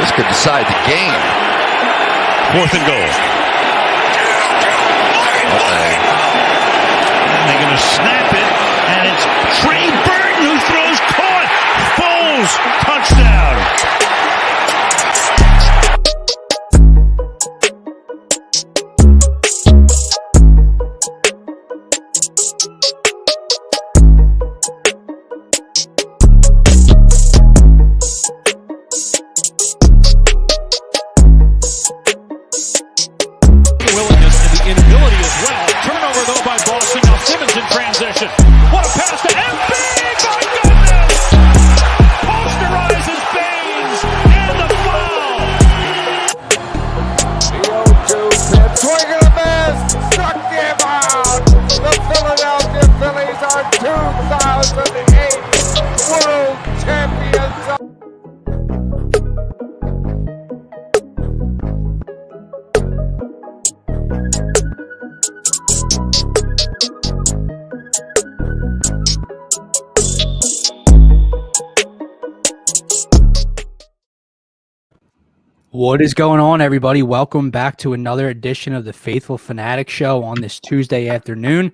this could decide the game. 4th and goal. And they're going to snap it, and it's Trey Burton who throws, caught. Foles, touchdown. What a pass to MB! My goodness! Posterizes Baines and the foul! The 0-2 pitch, swing and a miss! Struck him out! The Philadelphia Phillies are 2008 World Champions! What is going on, everybody? Welcome back to another edition of the Phaithful Phanatics show on this Tuesday afternoon.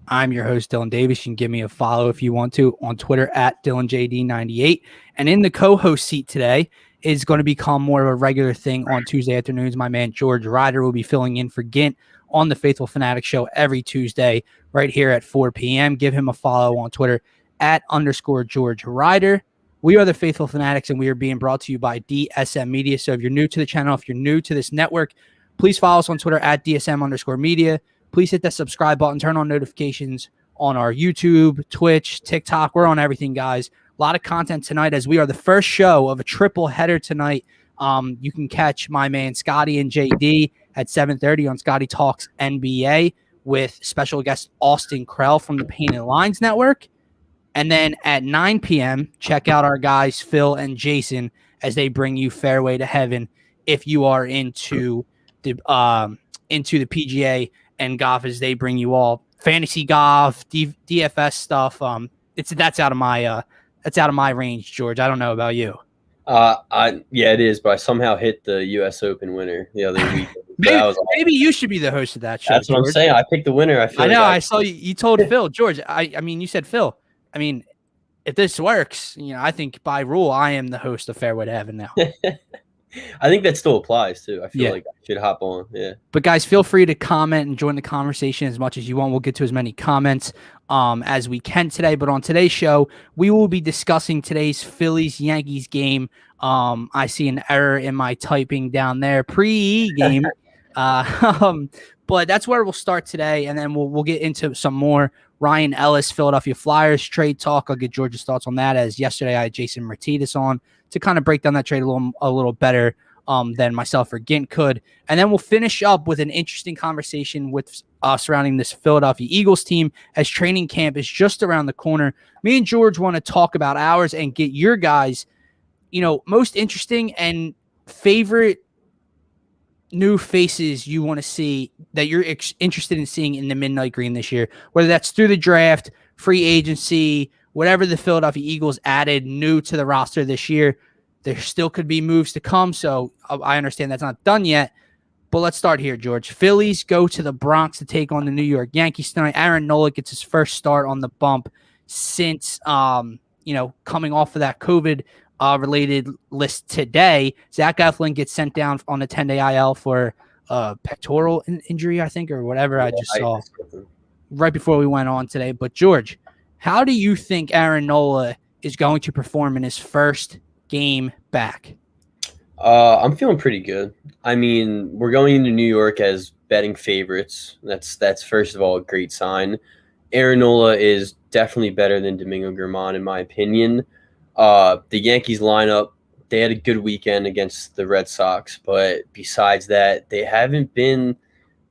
I'm your host, Dylan Davis. You can give me a follow if you want to on Twitter at DylanJD98. And in the co-host seat today is going to become more of a regular thing on Tuesday afternoons. My man, George Ryder, will be filling in for Gint on the Phaithful Phanatics show every Tuesday right here at 4 p.m. Give him a follow on Twitter at _George Ryder. We are the Phaithful Phanatics, and we are being brought to you by DSM Media. So if you're new to the channel, if you're new to this network, please follow us on Twitter at DSM_media. Please hit that subscribe button, turn on notifications on our YouTube, Twitch, TikTok. We're on everything, guys. A lot of content tonight as we are the first show of a triple header tonight. You can catch my man Scotty and JD at 7:30 on Scotty Talks NBA with special guest Austin Krell from the Painted Lines Network. And then at 9 p.m., check out our guys Phil and Jason as they bring you Fairway to Heaven if you are into the PGA and golf, as they bring you all fantasy golf, DFS stuff. That's out of my range, George. I don't know about you. Yeah, it is, but I somehow hit the U.S. Open winner the other week. Maybe you should be the host of that show. That's what George. I'm saying. I picked the winner. I know. I saw you. You told Phil, George. I mean, you said Phil. I mean, if this works, I think by rule, I am the host of Fairway to Heaven now. I think that still applies, too. I feel like I should hop on. Yeah. But, guys, feel free to comment and join the conversation as much as you want. We'll get to as many comments as we can today. But on today's show, we will be discussing today's Phillies-Yankees game. I see an error in my typing down there. Pre-game. But that's where we'll start today, and then we'll get into some more Ryan Ellis, Philadelphia Flyers trade talk. I'll get George's thoughts on that, as yesterday I had Jason Martinez on to kind of break down that trade a little better than myself or Gint could. And then we'll finish up with an interesting conversation with surrounding this Philadelphia Eagles team, as training camp is just around the corner. Me and George want to talk about ours and get your guys, most interesting and favorite new faces you want to see that you're interested in seeing in the Midnight Green this year, whether that's through the draft, free agency, whatever the Philadelphia Eagles added new to the roster this year. There still could be moves to come, so I understand that's not done yet. But let's start here, George. Phillies go to the Bronx to take on the New York Yankees tonight. Aaron Nola gets his first start on the bump since coming off of that COVID related list today. Zach Eflin gets sent down on a 10-day IL for pectoral injury, I think, or whatever. I just saw right before we went on today. But George, how do you think Aaron Nola is going to perform in his first game back? I'm feeling pretty good. I mean, we're going into New York as betting favorites. That's first of all a great sign. Aaron Nola is definitely better than Domingo Germán, in my opinion. The Yankees lineup, they had a good weekend against the Red Sox, but besides that, they haven't been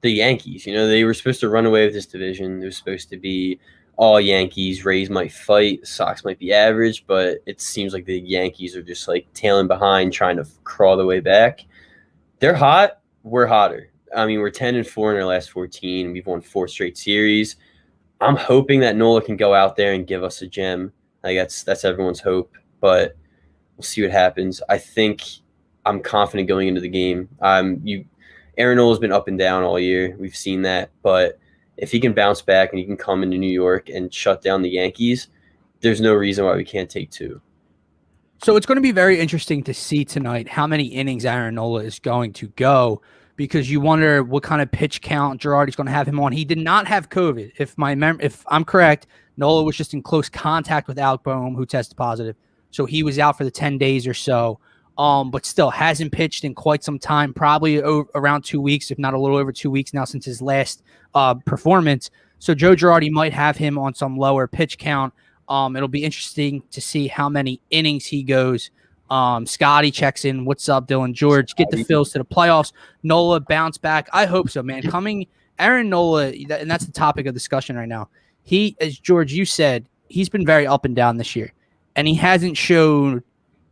the Yankees. They were supposed to run away with this division. It was supposed to be all Yankees. Rays might fight, Sox might be average, but it seems like the Yankees are just like tailing behind, trying to crawl their way back. They're hot. We're hotter. I mean, we're 10-4 in our last 14. We've won 4 straight series. I'm hoping that Nola can go out there and give us a gem. Like that's everyone's hope, but we'll see what happens. I think I'm confident going into the game. Aaron Nola's been up and down all year. We've seen that, but if he can bounce back and he can come into New York and shut down the Yankees, there's no reason why we can't take 2. So it's going to be very interesting to see tonight how many innings Aaron Nola is going to go, because you wonder what kind of pitch count Girardi's going to have him on. He did not have COVID. If I'm correct, Nola was just in close contact with Alec Boehm, who tested positive. So he was out for the 10 days or so. But still hasn't pitched in quite some time, probably around 2 weeks, if not a little over 2 weeks now since his last performance. So Joe Girardi might have him on some lower pitch count. It'll be interesting to see how many innings he goes. Scotty checks in. What's up, Dylan George? Get the Phils to the playoffs. Nola bounce back. I hope so, man. Aaron Nola, and that's the topic of discussion right now. He, as George, you said, he's been very up and down this year, and he hasn't shown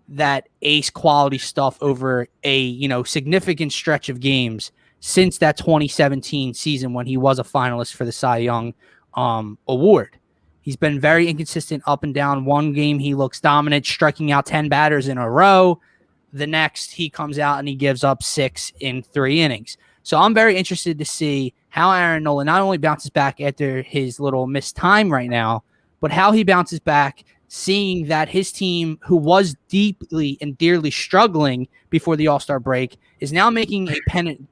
that ace quality stuff over a significant stretch of games since that 2017 season when he was a finalist for the Cy Young award. He's been very inconsistent up and down. One game he looks dominant, striking out 10 batters in a row. The next he comes out and he gives up 6 in 3 innings. So I'm very interested to see how Aaron Nola not only bounces back after his little missed time right now, but how he bounces back, seeing that his team, who was deeply and dearly struggling before the All-Star break, is now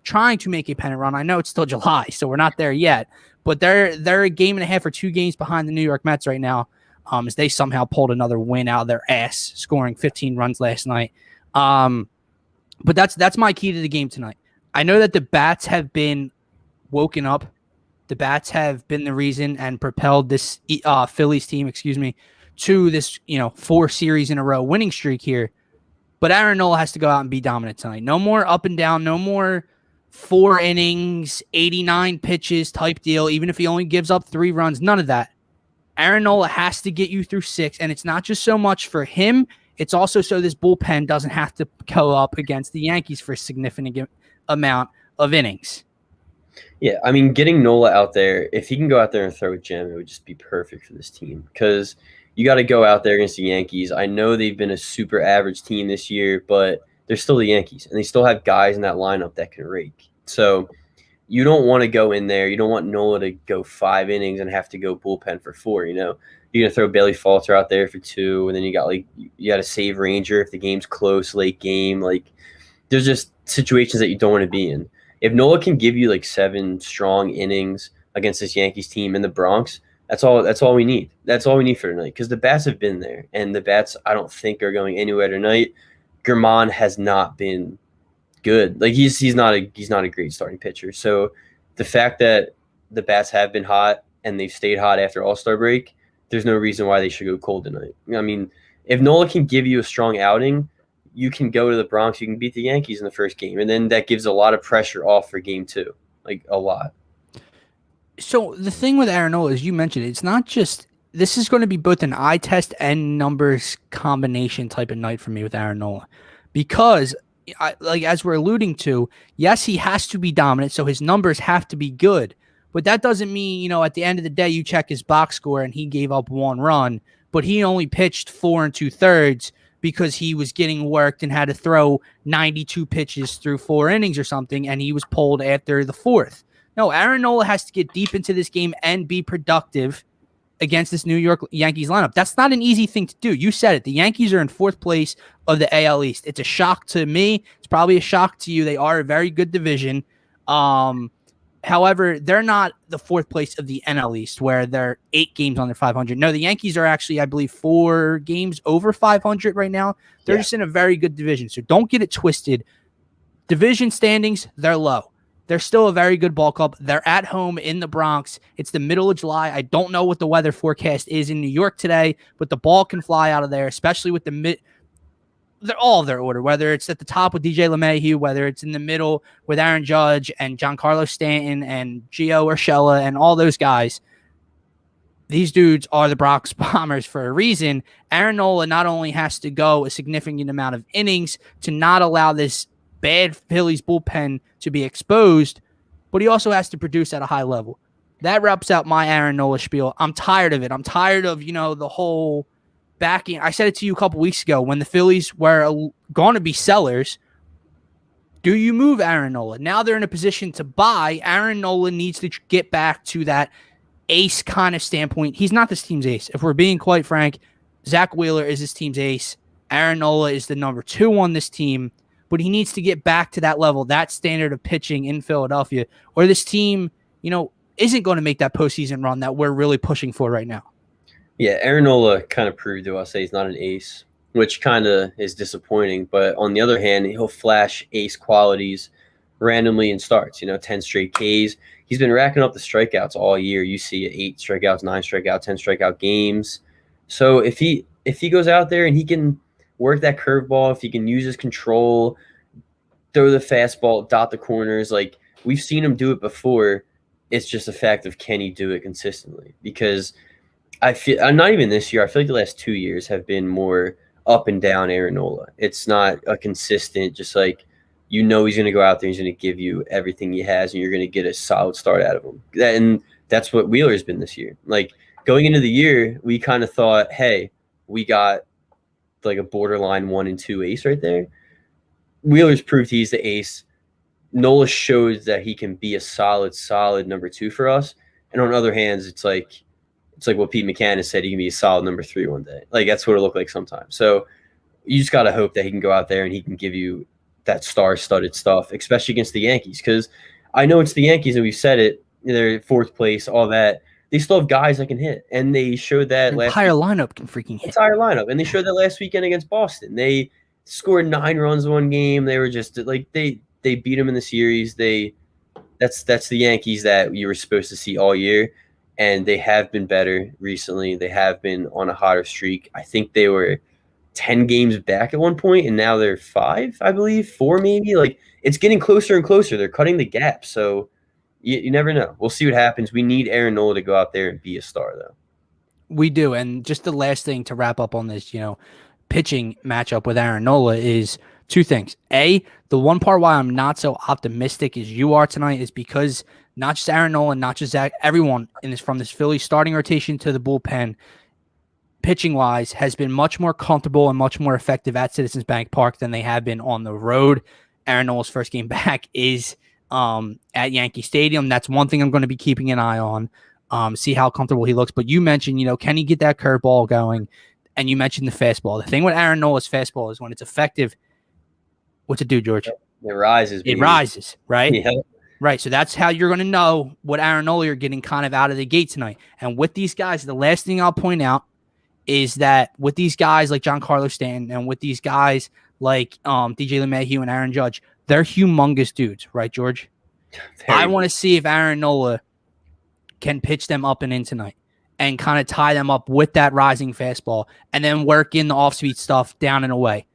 trying to make a pennant run. I know it's still July, so we're not there yet, but they're a game and a half or 2 games behind the New York Mets right now, as they somehow pulled another win out of their ass, scoring 15 runs last night. But that's my key to the game tonight. I know that the bats have been woken up. The bats have been the reason and propelled this Phillies team, to this 4 series in a row winning streak here. But Aaron Nola has to go out and be dominant tonight. No more up and down. No more 4 innings, 89 pitches type deal, even if he only gives up 3 runs. None of that. Aaron Nola has to get you through 6, and it's not just so much for him. It's also so this bullpen doesn't have to go up against the Yankees for a significant amount of innings. Yeah, I mean, getting Nola out there, if he can go out there and throw a gem, it would just be perfect for this team, because you got to go out there against the Yankees. I know they've been a super average team this year, but they're still the Yankees, and they still have guys in that lineup that can rake. So you don't want to go in there. You don't want Nola to go 5 innings and have to go bullpen for 4, You're going to throw Bailey Falter out there for 2, and then you got to save Ranger if the game's close, late game. There's just situations that you don't want to be in. If Nola can give you 7 strong innings against this Yankees team in the Bronx, that's all we need. That's all we need for tonight, because the bats have been there, and the bats I don't think are going anywhere tonight. Germán has not been good. He's not a great starting pitcher. So the fact that the bats have been hot and they've stayed hot after All-Star break, there's no reason why they should go cold tonight. I mean, if Nola can give you a strong outing, you can go to the Bronx, you can beat the Yankees in the first game, and then that gives a lot of pressure off for game 2, a lot. So the thing with Aaron Nola, as you mentioned, it's not just – this is going to be both an eye test and numbers combination type of night for me with Aaron Nola, because as we're alluding to, yes, he has to be dominant, so his numbers have to be good. But that doesn't mean, at the end of the day, you check his box score and he gave up 1 run, but he only pitched 4 2/3 because he was getting worked and had to throw 92 pitches through 4 innings or something, and he was pulled after the 4th. No, Aaron Nola has to get deep into this game and be productive against this New York Yankees lineup. That's not an easy thing to do. You said it. The Yankees are in 4th place of the AL East. It's a shock to me. It's probably a shock to you. They are a very good division. However, they're not the 4th place of the NL East, where they're 8 games under 500. No, the Yankees are actually, I believe, 4 games over 500 right now. They're just in a very good division. So don't get it twisted. Division standings, they're low. They're still a very good ball club. They're at home in the Bronx. It's the middle of July. I don't know what the weather forecast is in New York today, but the ball can fly out of there, especially with they're all of their order, whether it's at the top with DJ LeMahieu, whether it's in the middle with Aaron Judge and Giancarlo Stanton and Gio Urshela and all those guys. These dudes are the Bronx Bombers for a reason. Aaron Nola not only has to go a significant amount of innings to not allow this bad Phillies bullpen to be exposed, but he also has to produce at a high level. That wraps out my Aaron Nola spiel. I'm tired of it. I'm tired of, the whole backing. I said it to you a couple weeks ago when the Phillies were going to be sellers. Do you move Aaron Nola? Now they're in a position to buy. Aaron Nola needs to get back to that ace kind of standpoint. He's not this team's ace. If we're being quite frank, Zach Wheeler is this team's ace. Aaron Nola is the number 2 on this team, but he needs to get back to that level, that standard of pitching in Philadelphia, or this team, isn't going to make that postseason run that we're really pushing for right now. Yeah, Aaron Nola kind of proved to us that he's not an ace, which kind of is disappointing. But on the other hand, he'll flash ace qualities randomly in starts, 10 straight Ks. He's been racking up the strikeouts all year. You see 8 strikeouts, 9 strikeouts, 10 strikeout games. So if he goes out there and he can work that curveball, if he can use his control, throw the fastball, dot the corners, like we've seen him do it before. It's just a fact of can he do it consistently? Because I feel not even this year. I feel like the last 2 years have been more up and down Aaron Nola. It's not a consistent, just like he's going to go out there, he's going to give you everything he has, and you're going to get a solid start out of him. And that's what Wheeler's been this year. Like going into the year, we kind of thought, hey, we got like a borderline 1 and 2 ace right there. Wheeler's proved he's the ace. Nola shows that he can be a solid number 2 for us. And on other hands, it's like what Pete McCann said, he can be a solid number 3 one day. Like that's what it looked like sometimes. So you just got to hope that he can go out there and he can give you that star-studded stuff, especially against the Yankees. Because I know it's the Yankees, and we've said it, they're 4th place, all that. They still have guys that can hit, and they showed that entire lineup can freaking hit. Entire lineup, and they showed that last weekend against Boston. They scored 9 runs one game. They were just like they beat them in the series. That's the Yankees that you were supposed to see all year, and they have been better recently. They have been on a hotter streak. I think they were 10 games back at one point, and now they're 5, I believe, 4 maybe. Like it's getting closer and closer. They're cutting the gap, so you never know. We'll see what happens. We need Aaron Nola to go out there and be a star, though. We do, and just the last thing to wrap up on this, pitching matchup with Aaron Nola is 2 things. A, the one part why I'm not so optimistic as you are tonight is because not just Aaron Nola, not just Zach, everyone from this Phillies starting rotation to the bullpen, pitching-wise, has been much more comfortable and much more effective at Citizens Bank Park than they have been on the road. Aaron Nola's first game back is at Yankee Stadium. That's one thing I'm going to be keeping an eye on, see how comfortable he looks. But you mentioned, can he get that curveball going? And you mentioned the fastball. The thing with Aaron Nola's fastball is when it's effective, what's it do, George? It rises. It rises, right? Yeah. Right. So that's how you're going to know what Aaron Nola you're getting kind of out of the gate tonight. And with these guys, the last thing I'll point out is that with these guys like Giancarlo Stanton and with these guys like DJ LeMahieu and Aaron Judge, they're humongous dudes, right, George? I want to see if Aaron Nola can pitch them up and in tonight and kind of tie them up with that rising fastball and then work in the off-speed stuff down and away.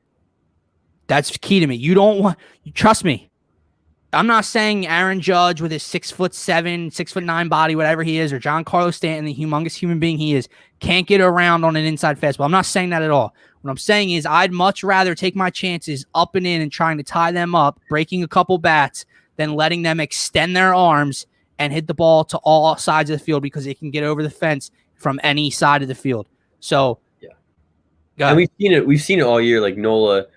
That's key to me. Trust me. I'm not saying Aaron Judge with his 6'7", 6'9" body, whatever he is, or Giancarlo Stanton, the humongous human being he is, can't get around on an inside fastball. I'm not saying that at all. What I'm saying is I'd much rather take my chances up and in and trying to tie them up, breaking a couple bats, than letting them extend their arms and hit the ball to all sides of the field because it can get over the fence from any side of the field. So, yeah. And we've seen it all year. Like Nola,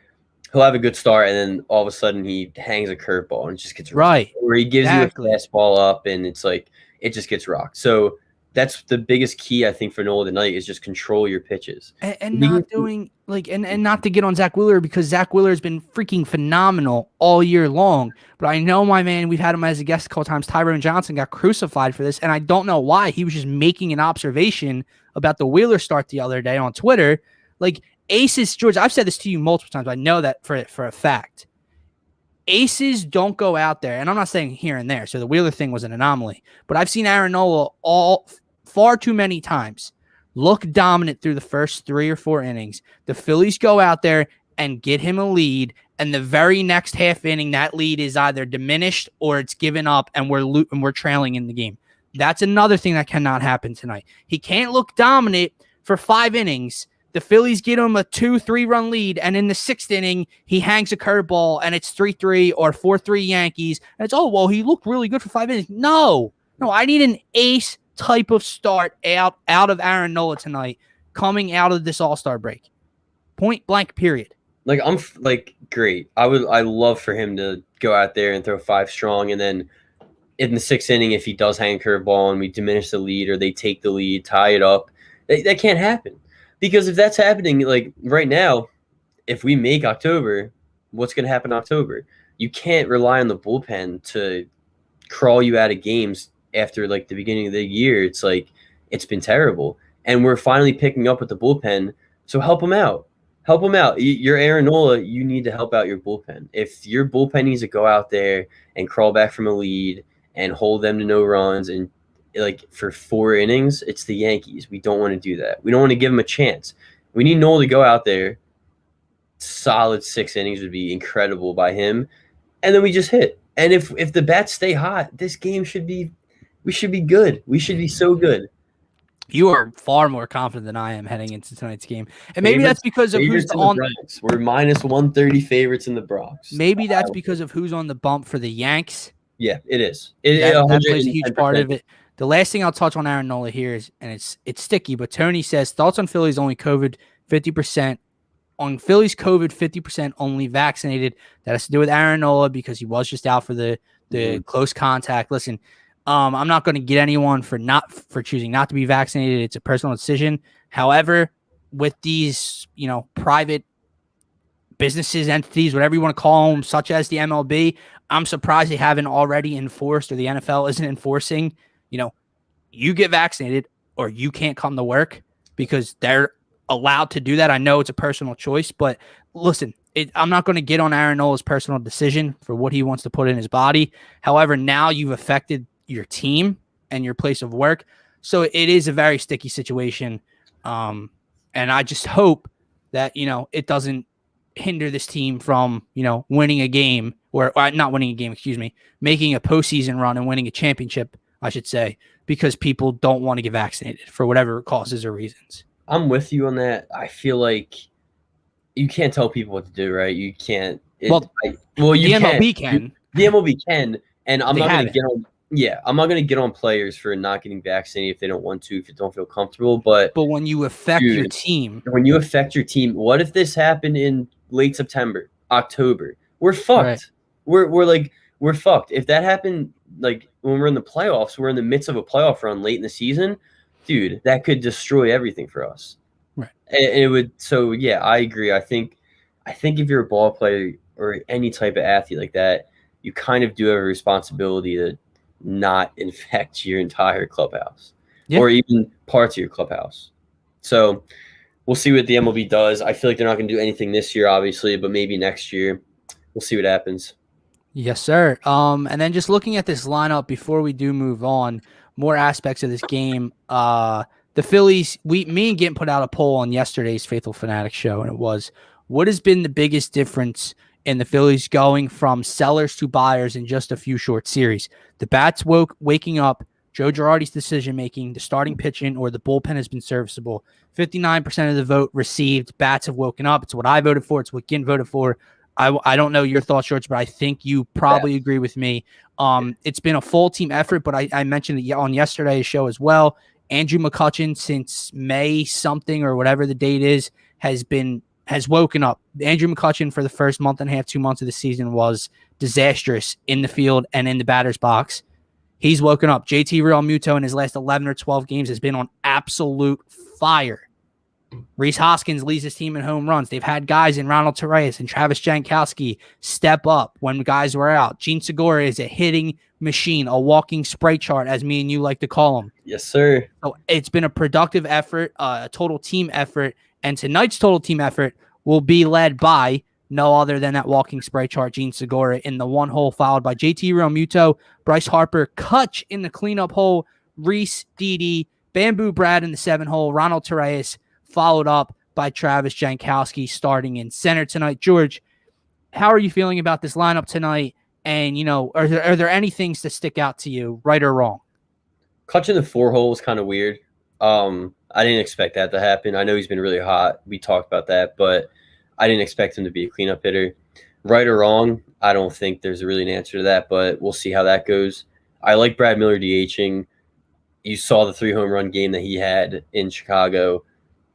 he'll have a good start, and then all of a sudden he hangs a curveball and it just gets right. Or he gives you a fastball up, and it's like it just gets rocked. So that's the biggest key, I think, for Nola tonight is just control your pitches and not doing and not to get on Zach Wheeler because Zach Wheeler has been freaking phenomenal all year long. But I know my man, we've had him as a guest a couple times. Tyrone Johnson got crucified for this, and I don't know why. He was just making an observation about the Wheeler start the other day on Twitter. Like aces, George, I've said this to you multiple times. I know that for a fact. Aces don't go out there, and I'm not saying here and there, so the Wheeler thing was an anomaly, but I've seen Aaron Nola far too many times look dominant through the first 3 or 4 innings. The Phillies go out there and get him a lead, and the very next half inning, that lead is either diminished or it's given up, and we're trailing in the game. That's another thing that cannot happen tonight. He can't look dominant for 5 innings. The Phillies get him a 2-3 run lead, and in the 6th inning, he hangs a curveball, and it's 3-3 or 4-3 Yankees. And it's, he looked really good for 5 innings. No, I need an ace type of start out of Aaron Nola tonight, coming out of this All-Star break. Point blank, period. Like great. I love for him to go out there and throw 5 strong, and then in the 6th inning, if he does hang a curveball and we diminish the lead or they take the lead, tie it up, that can't happen. Because if that's happening, like right now, if we make October, what's going to happen in October? You can't rely on the bullpen to crawl you out of games after like the beginning of the year. It's like it's been terrible, and we're finally picking up with the bullpen. So help them out. Help them out. You're Aaron Nola. You need to help out your bullpen. If your bullpen needs to go out there and crawl back from a lead and hold them to no runs and like for 4 innings, it's the Yankees. We don't want to do that. We don't want to give them a chance. We need Nola to go out there. Solid 6 innings would be incredible by him, and then we just hit. And if the bats stay hot, this game we should be good. We should be so good. You are far more confident than I am heading into tonight's game. And maybe that's because of who's on the Bronx. We're minus 130 favorites in the Bronx. Maybe that's because of who's on the bump for the Yanks. Yeah, it is. That plays a huge part of it. The last thing I'll touch on Aaron Nola here is, and it's sticky, but Tony says thoughts on Phillies only COVID 50%. On Phillies COVID 50% only vaccinated. That has to do with Aaron Nola because he was just out for the close contact. Listen, I'm not going to get anyone for choosing not to be vaccinated. It's a personal decision. However, with these, private businesses, entities, whatever you want to call them, such as the MLB, I'm surprised they haven't already enforced, or the NFL isn't enforcing, you get vaccinated or you can't come to work, because they're allowed to do that. I know it's a personal choice, but listen, I'm not going to get on Aaron Nola's personal decision for what he wants to put in his body. However, now you've affected your team and your place of work. So it is a very sticky situation. And I just hope that, it doesn't hinder this team from, winning a game or not winning a game, making a postseason run and winning a championship, I should say, because people don't want to get vaccinated for whatever causes or reasons. I'm with you on that. I feel like you can't tell people what to do, right? You can't. The MLB can. The MLB can, and I'm not going to get on. Yeah, I'm not going to get on players for not getting vaccinated if they don't want to, if they don't feel comfortable. But when you affect your team, what if this happened in late September, October? We're fucked. Right. We're fucked. If that happened, like when we're in the playoffs, we're in the midst of a playoff run late in the season, dude, that could destroy everything for us. Right. And it would. So yeah, I agree. I think if you're a ball player or any type of athlete like that, you kind of do have a responsibility to not infect your entire clubhouse or even parts of your clubhouse. So we'll see what the MLB does. I feel like they're not going to do anything this year, obviously, but maybe next year. We'll see what happens. Yes, sir. And then just looking at this lineup before we do move on, more aspects of this game. The Phillies, me and Gint put out a poll on yesterday's Phaithful Phanatics show, and it was, what has been the biggest difference in the Phillies going from sellers to buyers in just a few short series? The bats waking up, Joe Girardi's decision-making, the starting pitching, or the bullpen has been serviceable. 59% of the vote received. Bats have woken up. It's what I voted for. It's what Gint voted for. I don't know your thoughts, George, but I think you probably agree with me. It's been a full team effort, but I mentioned it on yesterday's show as well. Andrew McCutchen, since May something or whatever the date is, has woken up. Andrew McCutchen for the first month and a half, 2 months of the season was disastrous in the field and in the batter's box. He's woken up. JT Realmuto in his last 11 or 12 games has been on absolute fire. Rhys Hoskins leads his team in home runs. They've had guys in Ronald Torreyes and Travis Jankowski step up when guys were out. Gene Segura is a hitting machine, a walking spray chart, as me and you like to call him. Yes, sir. So it's been a productive effort, a total team effort, and tonight's total team effort will be led by no other than that walking spray chart, Gene Segura, in the one hole, followed by JT Realmuto, Bryce Harper, Kutch in the cleanup hole, Reese, Didi, Bamboo Brad in the 7 hole, Ronald Torreyes, followed up by Travis Jankowski starting in center tonight. George, how are you feeling about this lineup tonight? And, are there any things that stick out to you, right or wrong? Kutch in the 4 hole was kind of weird. I didn't expect that to happen. I know he's been really hot. We talked about that, but I didn't expect him to be a cleanup hitter. Right or wrong, I don't think there's really an answer to that, but we'll see how that goes. I like Brad Miller DHing. You saw the 3 home run game that he had in Chicago.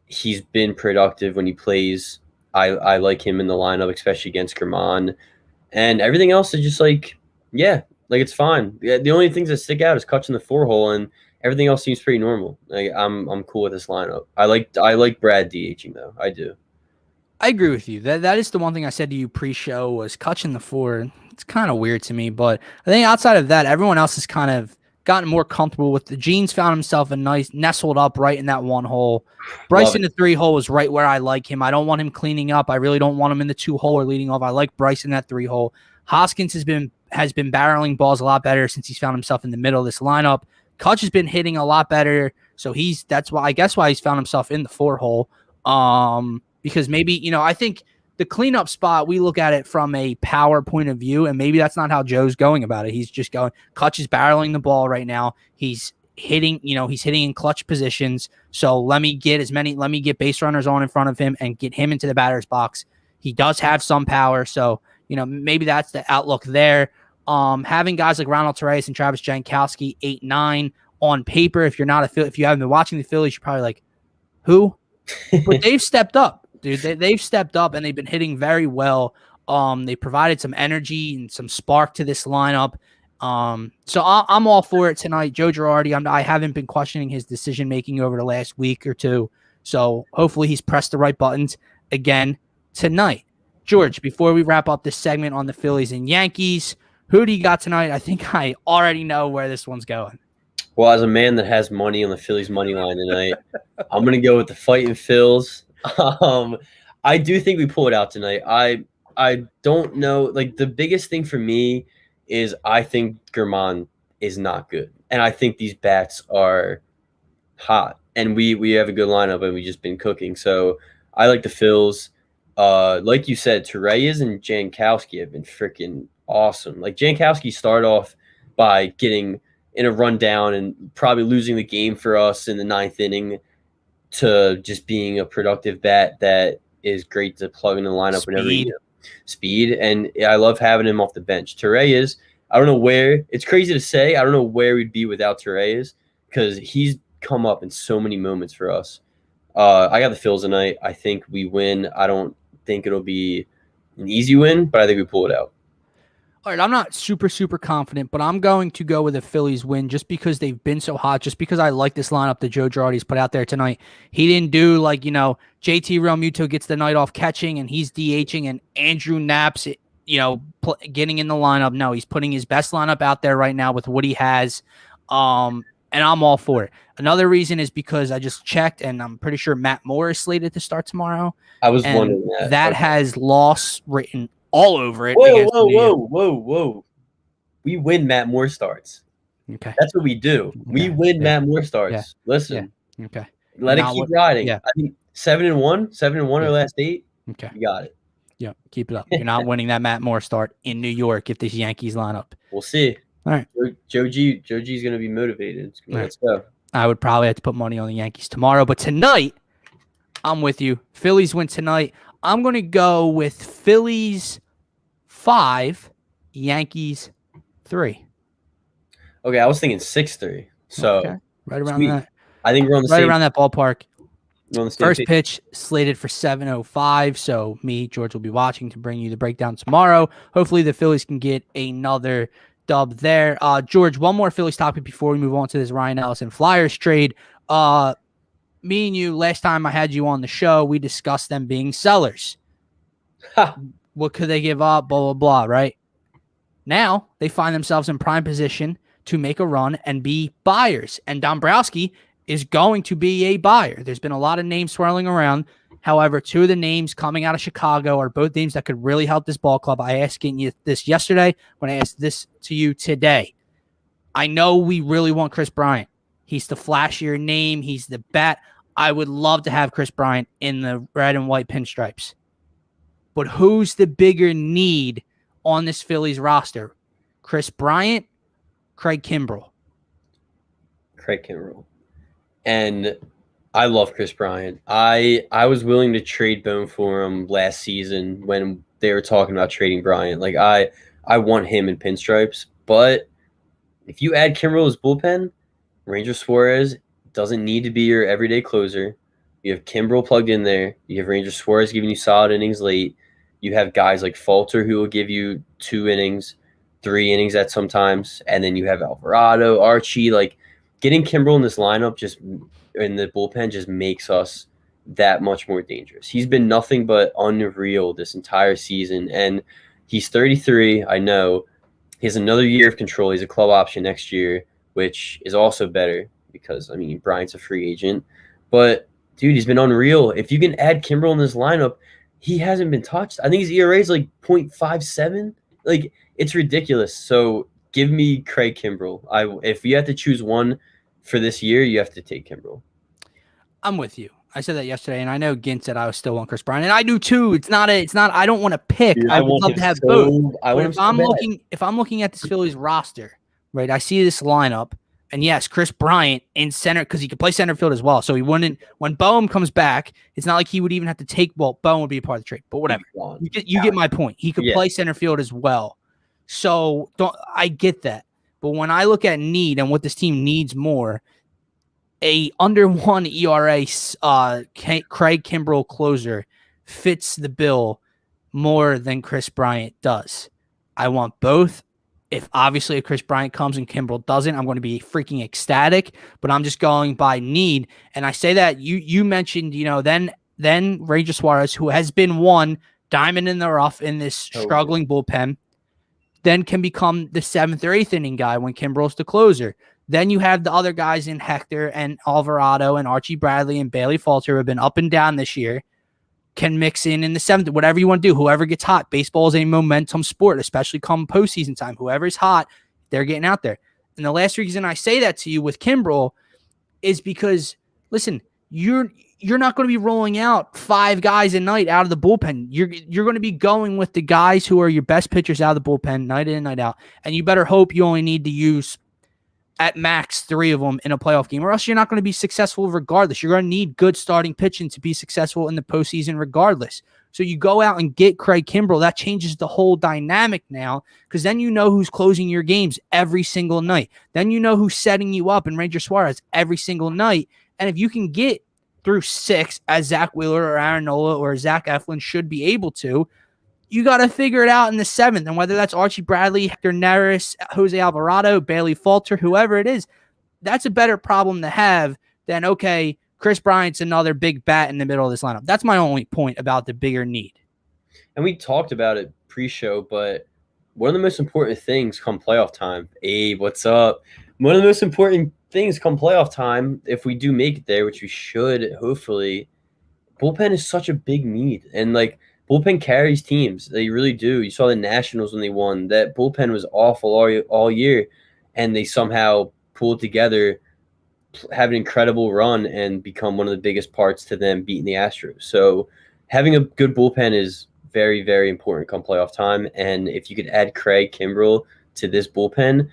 He's been productive when he plays I like him in the lineup, especially against Germán. And everything else is just like, yeah, like it's fine. Yeah, the only things that stick out is Kutch in the 4-hole, and everything else seems pretty normal. Like I'm cool with this lineup. I like Brad DHing though. I do. I agree with you. That is the one thing I said to you pre-show was Kutch in the 4. It's kind of weird to me, but I think outside of that, everyone else has kind of gotten more comfortable with the Jeans. Found himself a nice nestled up right in that 1 hole. Bryce in the 3-hole is right where I like him. I don't want him cleaning up. I really don't want him in the 2-hole or leading off. I like Bryce in that 3-hole. Hoskins has been barreling balls a lot better since he's found himself in the middle of this lineup. Kutch has been hitting a lot better, so that's why he's found himself in the 4-hole. Because maybe, I think the cleanup spot, we look at it from a power point of view, and maybe that's not how Joe's going about it. He's just going, Kutch is barreling the ball right now. He's hitting, he's hitting in clutch positions. So let me get base runners on in front of him and get him into the batter's box. He does have some power. So, maybe that's the outlook there. Having guys like Ronald Torreyes and Travis Jankowski 8-9 on paper, if you haven't been watching the Phillies, you're probably like, who? But they've stepped up, dude. They've stepped up and they've been hitting very well. They provided some energy and some spark to this lineup. So I'm all for it tonight. Joe Girardi, I haven't been questioning his decision making over the last week or two. So hopefully he's pressed the right buttons again tonight. George, before we wrap up this segment on the Phillies and Yankees, who do you got tonight? I think I already know where this one's going. Well, as a man that has money on the Phillies money line tonight, I'm going to go with the Fighting Phils. I do think we pull it out tonight. I don't know. Like, the biggest thing for me is I think Germán is not good. And I think these bats are hot. And we have a good lineup, and we've just been cooking. So I like the Phils. Like you said, Torreyes and Jankowski have been freaking awesome. Like, Jankowski started off by getting in a rundown and probably losing the game for us in the 9th inning to just being a productive bat that is great to plug in the lineup whenever you need speed. And I love having him off the bench. Torreyes, I don't know where. It's crazy to say. I don't know where we'd be without Torreyes because he's come up in so many moments for us. I got the Phils tonight. I think we win. I don't think it'll be an easy win, but I think we pull it out. All right, I'm not super, super confident, but I'm going to go with a Phillies win just because they've been so hot, just because I like this lineup that Joe Girardi's put out there tonight. He didn't do JT Realmuto gets the night off catching and he's DHing and Andrew Knapp's, getting in the lineup. No, he's putting his best lineup out there right now with what he has, and I'm all for it. Another reason is because I just checked, and I'm pretty sure Matt Moore is slated to start tomorrow. I was wondering that. That has loss written all over it. Whoa. We win Matt Moore starts. Okay. That's what we do. Okay. We win Matt Moore starts. Yeah. Listen. Yeah. Okay. Let it keep riding. Yeah. I think 7-1 our last 8. Okay. You got it. Yeah. Keep it up. You're not winning that Matt Moore start in New York if this Yankees line up. We'll see. All right. Joe G's going to be motivated. Let's go. I would probably have to put money on the Yankees tomorrow, but tonight, I'm with you. Phillies win tonight. I'm going to go with Phillies 5, Yankees 3. Okay, I was thinking 6-3. So okay. Right around that. I think we're on the same. Right around that ballpark. We're on the same First pitch slated for 7:05. So me, George, will be watching to bring you the breakdown tomorrow. Hopefully the Phillies can get another dub there. George, one more Phillies topic before we move on to this Ryan Ellison Flyers trade. Me and you, last time I had you on the show, we discussed them being sellers. What could they give up? Blah, blah, blah, right? Now they find themselves in prime position to make a run and be buyers. And Dombrowski is going to be a buyer. There's been a lot of names swirling around. However, 2 of the names coming out of Chicago are both names that could really help this ball club. I asked you this yesterday when I asked this to you today. I know we really want Chris Bryant. He's the flashier name. He's the bat. I would love to have Chris Bryant in the red and white pinstripes. But who's the bigger need on this Phillies roster? Chris Bryant, Craig Kimbrell. Craig Kimbrell. And I love Chris Bryant. I was willing to trade Bone for him last season when they were talking about trading Bryant. Like, I want him in pinstripes. But if you add Kimbrell as bullpen, Ranger Suarez doesn't need to be your everyday closer. You have Kimbrel plugged in there. You have Ranger Suarez giving you solid innings late. You have guys like Falter who will give you 2 innings, 3 innings at sometimes, and then you have Alvarado, Archie. Like getting Kimbrel in this lineup just in the bullpen just makes us that much more dangerous. He's been nothing but unreal this entire season, and he's 33. I know he has another year of control. He's a club option next year, which is also better because I mean Bryant's a free agent, but dude, he's been unreal. If you can add Kimbrel in this lineup, he hasn't been touched. I think his ERA is like 0.57. Like, it's ridiculous. So give me Craig Kimbrel. If you have to choose one for this year, you have to take Kimbrel. I'm with you. I said that yesterday, and I know Gint said I was still on Chris Bryant, and I do too. It's not. I don't want to pick. Dude, I would love to have both. If I'm looking at this Phillies roster, right, I see this lineup. And yes, Chris Bryant in center because he could play center field as well. So he wouldn't. When Boehm comes back, it's not like he would even have to take. Well, Boehm would be a part of the trade, but whatever. You get my point. He could play center field as well. So I get that. But when I look at need and what this team needs more, a under 1 ERA Craig Kimbrel closer fits the bill more than Chris Bryant does. I want both. If Chris Bryant comes and Kimbrel doesn't, I'm going to be freaking ecstatic, but I'm just going by need. And I say that you mentioned, then Ranger Suarez, who has been one diamond in the rough in this struggling bullpen, then can become the 7th or 8th inning guy when Kimbrel's the closer. Then you have the other guys in Hector and Alvarado and Archie Bradley and Bailey Falter who have been up and down this year. Can mix in the 7th, whatever you want to do, whoever gets hot. Baseball is a momentum sport, especially come postseason time. Whoever's hot, they're getting out there. And the last reason I say that to you with Kimbrel is because, listen, you're not going to be rolling out 5 guys a night out of the bullpen. You're going to be going with the guys who are your best pitchers out of the bullpen night in and night out. And you better hope you only need to use at max 3 of them in a playoff game, or else you're not going to be successful regardless. You're going to need good starting pitching to be successful in the postseason regardless. So you go out and get Craig Kimbrel. That changes the whole dynamic now because then you know who's closing your games every single night. Then you know who's setting you up in Ranger Suarez every single night. And if you can get through 6 as Zach Wheeler or Aaron Nola or Zach Eflin should be able to, you got to figure it out in the 7th. And whether that's Archie Bradley, Hector Neris, Jose Alvarado, Bailey Falter, whoever it is, that's a better problem to have than, okay, Chris Bryant's another big bat in the middle of this lineup. That's my only point about the bigger need. And we talked about it pre-show, but one of the most important things come playoff time, Abe, what's up? One of the most important things come playoff time, if we do make it there, which we should, hopefully, bullpen is such a big need. And, bullpen carries teams. They really do. You saw the Nationals when they won. That bullpen was awful all year, and they somehow pulled together, have an incredible run, and become one of the biggest parts to them beating the Astros. So having a good bullpen is very, very important come playoff time. And if you could add Craig Kimbrel to this bullpen,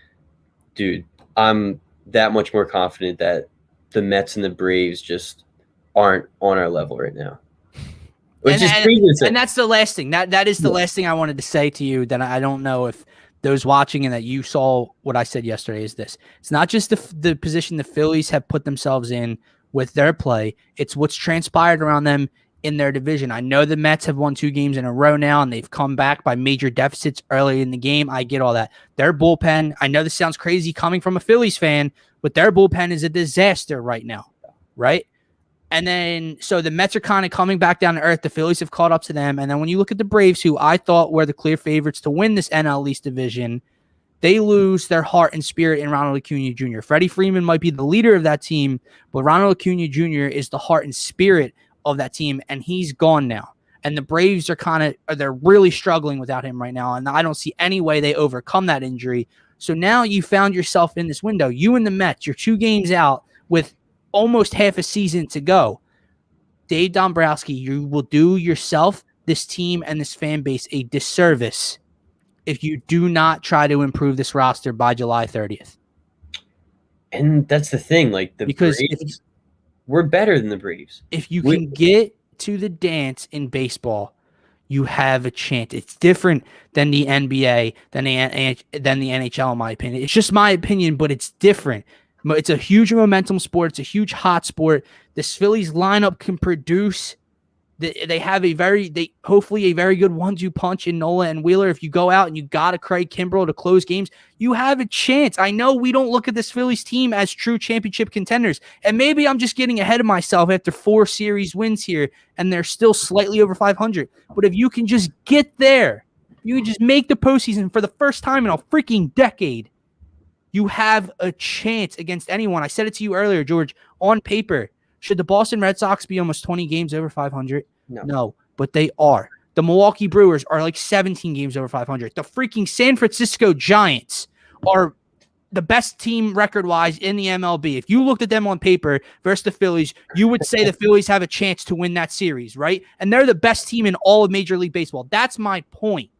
dude, I'm that much more confident that the Mets and the Braves just aren't on our level right now. And that's the last thing. That is the last thing I wanted to say to you that I don't know if those watching and that you saw what I said yesterday is this. It's not just the position the Phillies have put themselves in with their play. It's what's transpired around them in their division. I know the Mets have won 2 games in a row now, and they've come back by major deficits early in the game. I get all that. Their bullpen, I know this sounds crazy coming from a Phillies fan, but their bullpen is a disaster right now, right? And then, so the Mets are kind of coming back down to earth. The Phillies have caught up to them. And then when you look at the Braves, who I thought were the clear favorites to win this NL East division, they lose their heart and spirit in Ronald Acuna Jr. Freddie Freeman might be the leader of that team, but Ronald Acuna Jr. is the heart and spirit of that team, and he's gone now. And the Braves are they're really struggling without him right now, and I don't see any way they overcome that injury. So now you found yourself in this window. You and the Mets, you're 2 games out with almost half a season to go. Dave Dombrowski, you will do yourself, this team, and this fan base a disservice if you do not try to improve this roster by July 30th. And that's the thing, Braves, we're better than the Braves. If you can get to the dance in baseball, you have a chance. It's different than the NBA, than the NHL, in my opinion. It's just my opinion, but it's different. It's a huge momentum sport. It's a huge hot sport. This Phillies lineup can produce. They have hopefully a very good 1-2 punch in Nola and Wheeler. If you go out and you got to Craig Kimbrell to close games, you have a chance. I know we don't look at this Phillies team as true championship contenders, and maybe I'm just getting ahead of myself after 4 series wins here, and they're still slightly over 500. But if you can just get there, you can just make the postseason for the first time in a freaking decade, you have a chance against anyone. I said it to you earlier, George. On paper, should the Boston Red Sox be almost 20 games over 500? No, but they are. The Milwaukee Brewers are like 17 games over 500. The freaking San Francisco Giants are the best team record-wise in the MLB. If you looked at them on paper versus the Phillies, you would say the Phillies have a chance to win that series, right? And they're the best team in all of Major League Baseball. That's my point.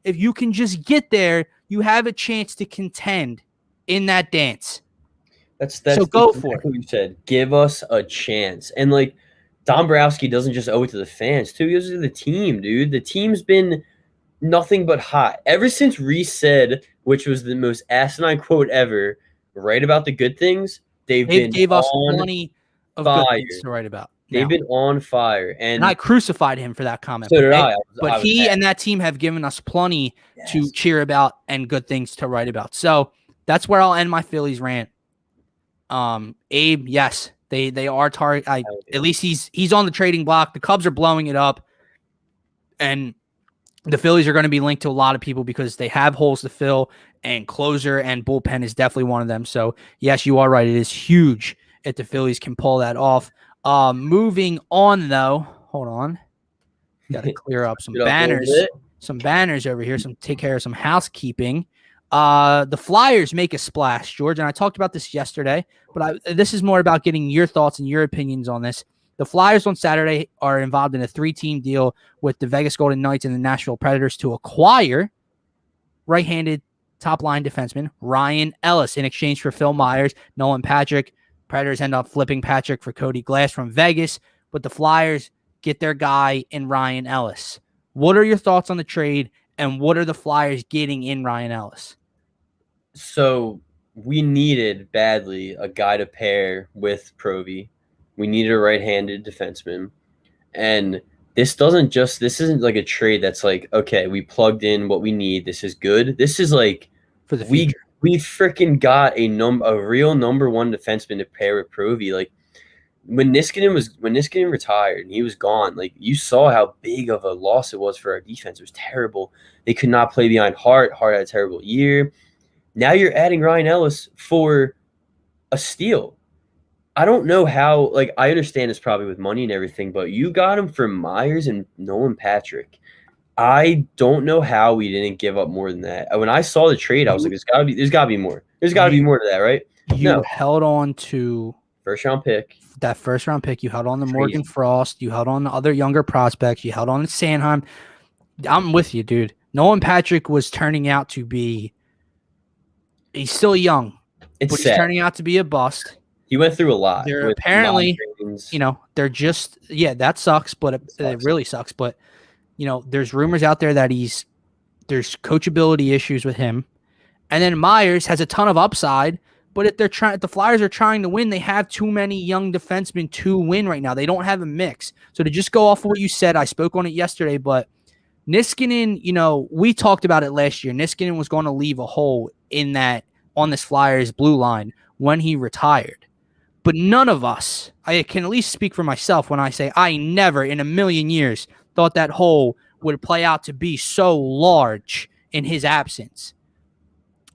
If you can just get there, you have a chance to contend in that dance. That's so go for it. What you said. Give us a chance. And like Dombrowski doesn't just owe it to the fans, too. He owes it to the team, dude. The team's been nothing but hot. Ever since Reese said, which was the most asinine quote ever, write about the good things, they gave us plenty of good things to write about. They've been on fire. And I crucified him for that comment. So did I. But he and that team have given us plenty to cheer about and good things to write about. So that's where I'll end my Phillies rant. Abe, yes, they are target. At least he's on the trading block. The Cubs are blowing it up, and the Phillies are going to be linked to a lot of people because they have holes to fill, and closer and bullpen is definitely one of them. So yes, you are right. It is huge if the Phillies can pull that off. Moving on though, hold on, got to clear up some banners. Some banners over here. Take care of some housekeeping. The Flyers make a splash, George, and I talked about this yesterday, but this is more about getting your thoughts and your opinions on this. The Flyers on Saturday are involved in a 3-team deal with the Vegas Golden Knights and the Nashville Predators to acquire right-handed top-line defenseman Ryan Ellis in exchange for Phil Myers, Nolan Patrick. Predators end up flipping Patrick for Cody Glass from Vegas, but the Flyers get their guy in Ryan Ellis. What are your thoughts on the trade, and what are the Flyers getting in Ryan Ellis? So we needed badly a guy to pair with Provy. We needed a right-handed defenseman. And this isn't like a trade that's like, okay, we plugged in what we need. This is good. This is like for the future. We freaking got a real number one defenseman to pair with Provy. Like when Niskanen retired and he was gone, like you saw how big of a loss it was for our defense. It was terrible. They could not play behind Hart. Hart had a terrible year. Now you're adding Ryan Ellis for a steal. I don't know how, like, I understand it's probably with money and everything, but you got him for Myers and Nolan Patrick. I don't know how we didn't give up more than that. When I saw the trade, I was like, there's got to be more. There's got to be more to that, right? You held on to first-round pick. That first-round pick. You held on to Morgan Frost. You held on to other younger prospects. You held on to Sanheim. I'm with you, dude. Nolan Patrick was turning out to be – he's still young. But he's turning out to be a bust. He went through a lot. They're apparently, they're just – yeah, that sucks, but it really sucks. But, there's rumors out there that there's coachability issues with him. And then Myers has a ton of upside, but if the Flyers are trying to win, they have too many young defensemen to win right now. They don't have a mix. So to just go off of what you said, I spoke on it yesterday, but Niskanen, we talked about it last year. Niskanen was going to leave a hole on this Flyers blue line when he retired. But none of us, I can at least speak for myself when I say I never in a million years thought that hole would play out to be so large in his absence.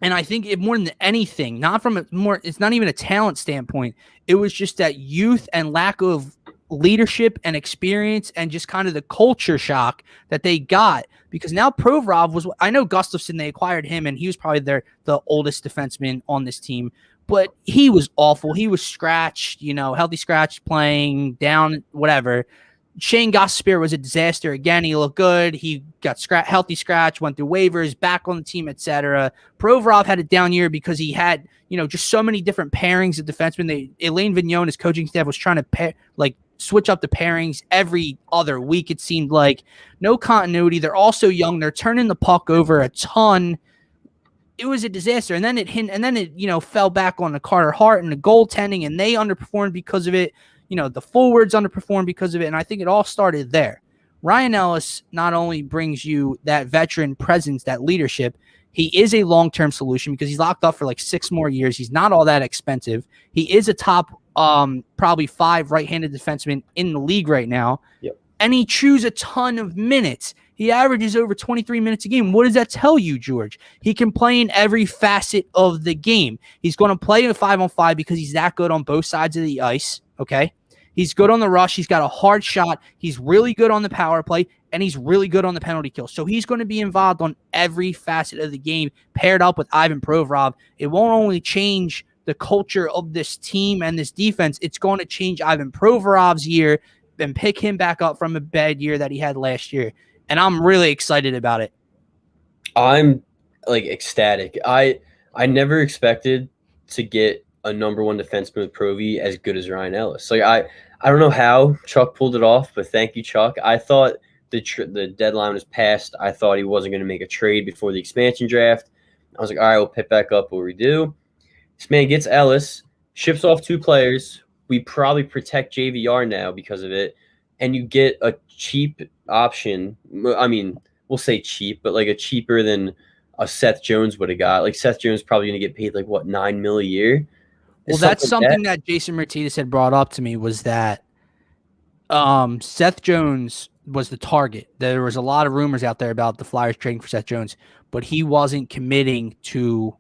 And I think it more than anything, it's not even a talent standpoint. It was just that youth and lack of leadership and experience and just kind of the culture shock that they got. Because now Provorov I know Gustafsson, they acquired him, and he was probably the oldest defenseman on this team. But he was awful. He was scratched, healthy scratch, playing down, whatever. Shane Gostisbehere was a disaster. Again, he looked good. He got healthy scratch, went through waivers, back on the team, etc. Provorov had a down year because he had, just so many different pairings of defensemen. Elaine Vigneault, his coaching staff, was trying to switch up the pairings every other week. It seemed like no continuity. They're also young. They're turning the puck over a ton. it was a disaster. And then it fell back on the Carter Hart and the goaltending, and they underperformed because of it. The forwards underperformed because of it. And I think it all started there. Ryan Ellis not only brings you that veteran presence, that leadership, he is a long-term solution because he's locked up for like 6 more years. He's not all that expensive. He is a top probably 5 right-handed defenseman in the league right now. Yep. And he chews a ton of minutes. He averages over 23 minutes a game. What does that tell you, George? He can play in every facet of the game. He's going to play a 5-on-5 because he's that good on both sides of the ice, okay? He's good on the rush. He's got a hard shot. He's really good on the power play, and he's really good on the penalty kill. So he's going to be involved on every facet of the game, paired up with Ivan Provorov. It won't only change the culture of this team and this defense, it's going to change Ivan Provorov's year and pick him back up from a bad year that he had last year. And I'm really excited about it. I'm like ecstatic. I never expected to get a number 1 defenseman with Provy as good as Ryan Ellis. Like I don't know how Chuck pulled it off, but thank you, Chuck. I thought the deadline was passed. I thought he wasn't going to make a trade before the expansion draft. I was like, all right, we'll pick back up what we do. This man gets Ellis, ships off 2 players. We probably protect JVR now because of it, and you get a cheap option. I mean, we'll say cheap, but like a cheaper than a Seth Jones would have got. Like Seth Jones probably going to get paid like what, $9 million a year. Well, that's something that Jason Martinez had brought up to me, was that Seth Jones was the target. There was a lot of rumors out there about the Flyers trading for Seth Jones, but he wasn't committing to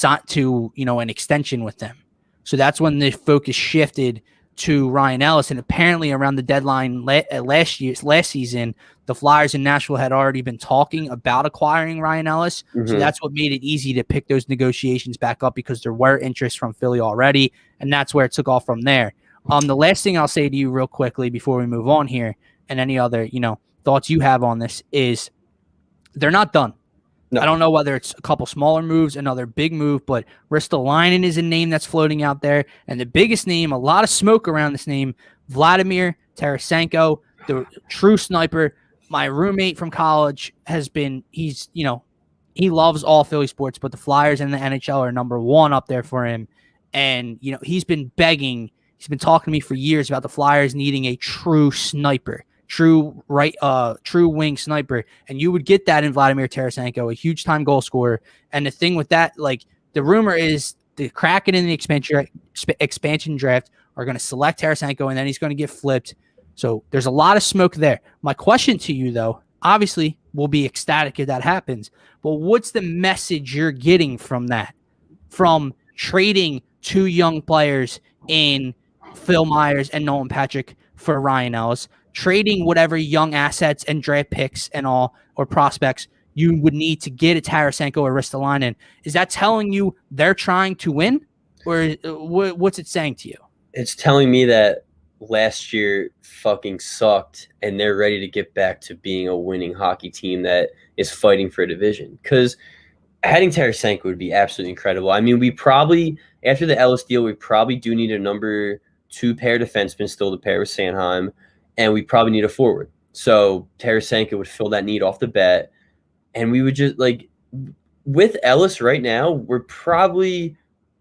an extension with them. So that's when the focus shifted to Ryan Ellis, and apparently around the deadline last season, the Flyers in Nashville had already been talking about acquiring Ryan Ellis. Mm-hmm. So that's what made it easy to pick those negotiations back up, because there were interest from Philly already, and that's where it took off from there. The last thing I'll say to you real quickly before we move on here, and any other thoughts you have on this, is they're not done. No. I don't know whether it's a couple smaller moves, another big move, but Ristolainen is a name that's floating out there. And the biggest name, a lot of smoke around this name, Vladimir Tarasenko, the true sniper. My roommate from college he loves all Philly sports, but the Flyers and the NHL are number 1 up there for him. And, he's been talking to me for years about the Flyers needing a true sniper. True wing sniper, and you would get that in Vladimir Tarasenko, a huge time goal scorer. And the thing with that, like, the rumor is the Kraken in the expansion draft are going to select Tarasenko, and then he's going to get flipped. So there's a lot of smoke there. My question to you, though, obviously we'll be ecstatic if that happens, but what's the message you're getting from that, from trading 2 young players in Phil Myers and Nolan Patrick for Ryan Ellis, trading whatever young assets and draft picks and all, or prospects you would need to get a Tarasenko or Ristolainen? Is that telling you they're trying to win, or what's it saying to you? It's telling me that last year fucking sucked, and they're ready to get back to being a winning hockey team that is fighting for a division. Because adding Tarasenko would be absolutely incredible. I mean, we probably, after the Ellis deal, we probably do need a number 2 pair defenseman still to pair with Sanheim. And we probably need a forward. So Tarasenko would fill that need off the bat. And we would just, like, with Ellis right now, we're probably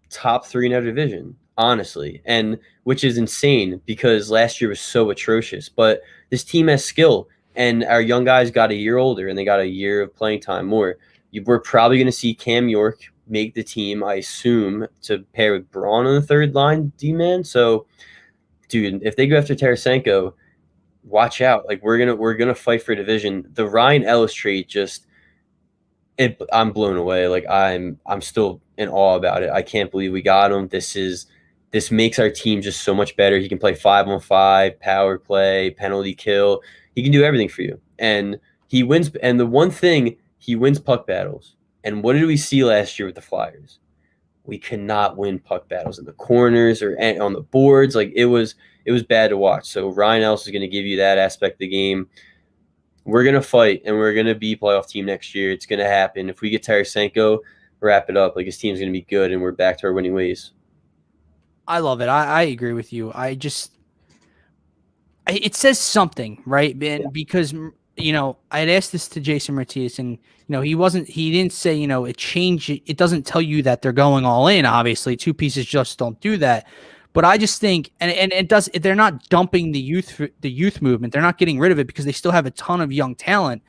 top 3 in our division, honestly. And which is insane because last year was so atrocious. But this team has skill. And our young guys got a year older, and they got a year of playing time more. We're probably going to see Cam York make the team, I assume, to pair with Braun on the 3rd line, D-man. So, dude, if they go after Tarasenko, watch out. Like, we're gonna fight for a division. The Ryan Ellis trade I'm blown away. Like, I'm still in awe about it. I can't believe we got him. This makes our team just so much better. He can play 5-on-5, power play, penalty kill. He can do everything for you. And he wins. And the one thing, he wins puck battles. And what did we see last year with the Flyers? We could not win puck battles in the corners or on the boards. Like, it was bad to watch. So Ryan Ellis is going to give you that aspect of the game. We're going to fight, and we're going to be a playoff team next year. It's going to happen. If we get Tarasenko, wrap it up. Like, his team's going to be good, and we're back to our winning ways. I love it. I agree with you. It says something, right? And because, I had asked this to Jason Matias, and he didn't say, it changed. It doesn't tell you that they're going all in. Obviously, two pieces just don't do that. But I just think, and it does. They're not dumping the youth movement. They're not getting rid of it because they still have a ton of young talent.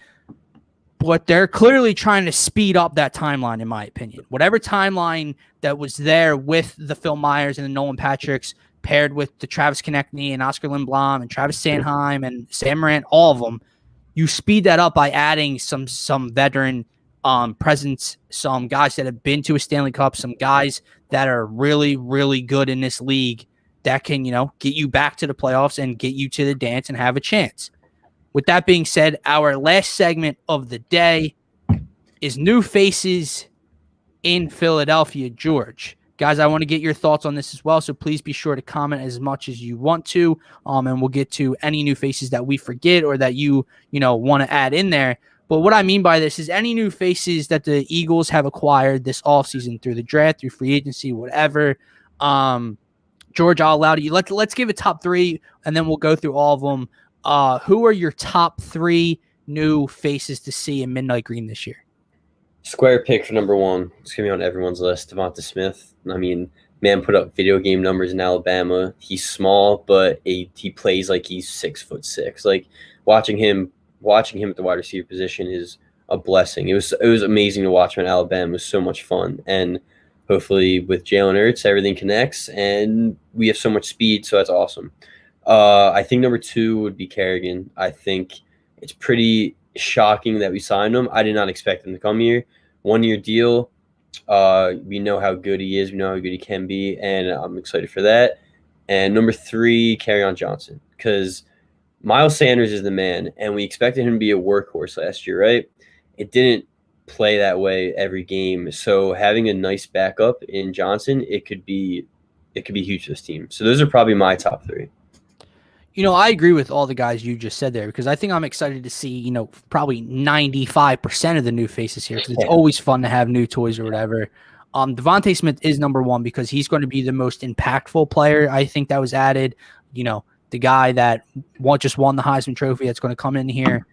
But they're clearly trying to speed up that timeline, in my opinion. Whatever timeline that was there with the Phil Myers and the Nolan Patricks, paired with the Travis Konechny and Oscar Lindblom and Travis Sanheim and Sam Morant, all of them, you speed that up by adding some veteran presence, some guys that have been to a Stanley Cup, some guys that are really, really good in this league that can, get you back to the playoffs and get you to the dance and have a chance. With that being said, our last segment of the day is new faces in Philadelphia, George. Guys, I want to get your thoughts on this as well, so please be sure to comment as much as you want to, and we'll get to any new faces that we forget or that you want to add in there. But what I mean by this is any new faces that the Eagles have acquired this offseason through the draft, through free agency, whatever. George, I'll allow you. Let's give a top three, and then we'll go through all of them. Who are your top three new faces to see in Midnight Green this year? Square pick for number one. It's going to be on everyone's list. Devonta Smith. I mean, man put up video game numbers in Alabama. He's small, but he plays like he's 6'6". Like watching him at the wide receiver position is a blessing. It was amazing to watch him at Alabama. It was so much fun. And hopefully with Jalen Hurts, everything connects, and we have so much speed, so that's awesome. I think number two would be Kerrigan. I think it's pretty shocking that we signed him. I did not expect him to come here. 1-year deal. We know how good he is. We know how good he can be, and I'm excited for that. And number three, Kerryon Johnson, because Miles Sanders is the man, and we expected him to be a workhorse last year, right? It didn't play that way every game. So having a nice backup in Johnson, it could be huge for this team. So those are probably my top three. I agree with all the guys you just said there because I think I'm excited to see, probably 95% of the new faces here because it's always fun to have new toys or whatever. Devontae Smith is number one because he's going to be the most impactful player I think that was added. The guy that just won the Heisman Trophy that's going to come in here,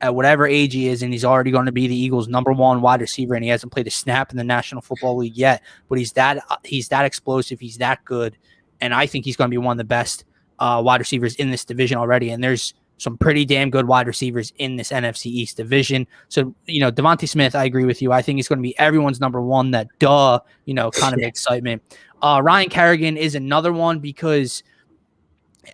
at whatever age he is, and he's already going to be the Eagles' number one wide receiver, and he hasn't played a snap in the National Football League yet, but he's that explosive, he's that good, and I think he's going to be one of the best wide receivers in this division already, and there's some pretty damn good wide receivers in this NFC East division. So, Devontae Smith, I agree with you. I think he's going to be everyone's number one, that kind of excitement. Ryan Kerrigan is another one because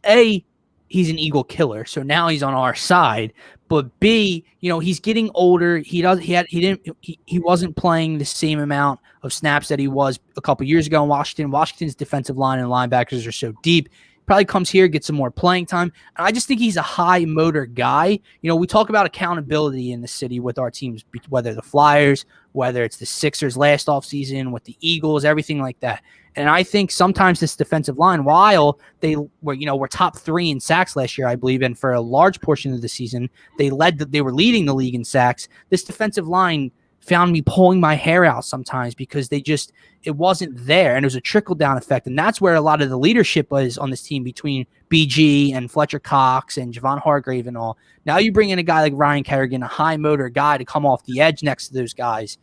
A, he's an Eagle killer, so now he's on our side. But B, he's getting older. He wasn't playing the same amount of snaps that he was a couple years ago in Washington. Washington's defensive line and linebackers are so deep. Probably comes here, gets some more playing time. And I just think he's a high motor guy. We talk about accountability in the city with our teams, whether the Flyers, whether it's the Sixers last offseason, with the Eagles, everything like that. And I think sometimes this defensive line, while they were top three in sacks last year, I believe, and for a large portion of the season, they were leading the league in sacks. This defensive line found me pulling my hair out sometimes because it wasn't there, and it was a trickle-down effect, and that's where a lot of the leadership was on this team between BG and Fletcher Cox and Javon Hargrave and all. Now you bring in a guy like Ryan Kerrigan, a high-motor guy to come off the edge next to those guys,